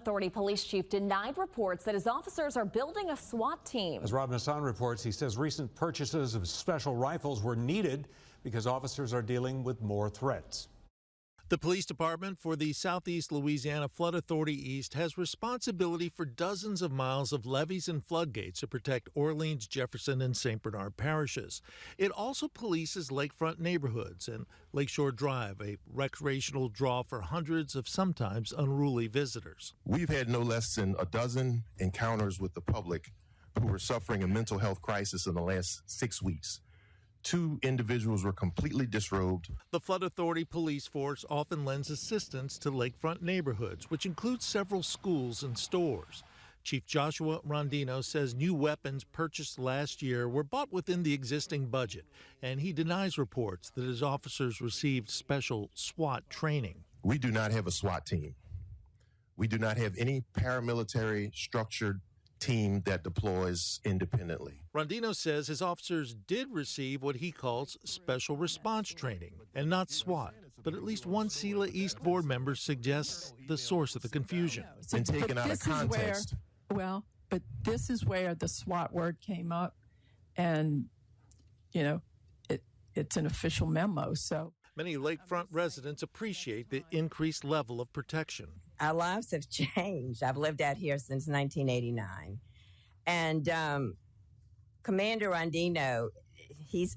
Authority police chief denied reports that his officers are building a SWAT team. As Rob Nassan reports, he says recent purchases of special rifles were needed because officers are dealing with more threats. The police department for the Southeast Louisiana Flood Authority East has responsibility for dozens of miles of levees and floodgates to protect Orleans, Jefferson, and St. Bernard parishes. It also polices lakefront neighborhoods and Lakeshore Drive, a recreational draw for hundreds of sometimes unruly visitors. We've had no less than a dozen encounters with the public who are suffering a mental health crisis in the last 6 weeks. 2 individuals were completely disrobed. The Flood Authority police force often lends assistance to lakefront neighborhoods, which includes several schools and stores. Chief Joshua Rondino says new weapons purchased last year were bought within the existing budget, and he denies reports that his officers received special SWAT training. We do not have a SWAT team. We do not have any paramilitary structured team that deploys independently. Rondino says his officers did receive what he calls special response training, and not SWAT. But at least one SELA East board member suggests the source of the confusion. It's been taken out of context. But this is where the SWAT word came up, and, it's an official memo, so. Many lakefront residents appreciate the increased level of protection. Our lives have changed. I've lived out here since 1989. And Commander Rondino, he's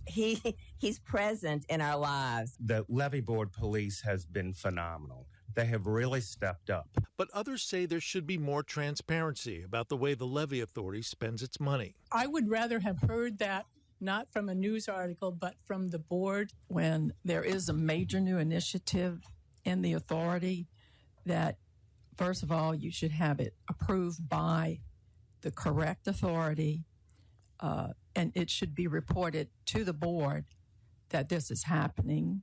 present in our lives. The levee board police has been phenomenal. They have really stepped up. But others say there should be more transparency about the way the levee authority spends its money. I would rather have heard that not from a news article, but from the board. When there is a major new initiative in the authority, that first of all, you should have it approved by the correct authority, and it should be reported to the board that this is happening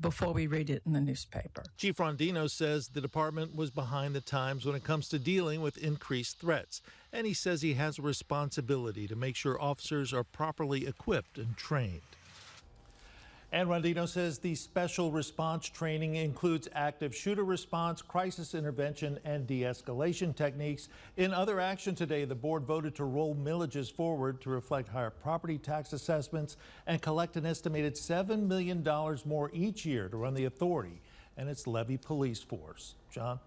before we read it in the newspaper. Chief Rondino says the department was behind the times when it comes to dealing with increased threats, and he says he has a responsibility to make sure officers are properly equipped and trained. And Rondino says the special response training includes active shooter response, crisis intervention, and de-escalation techniques. In other action today, the board voted to roll millages forward to reflect higher property tax assessments and collect an estimated $7 million more each year to run the authority and its levee police force. John?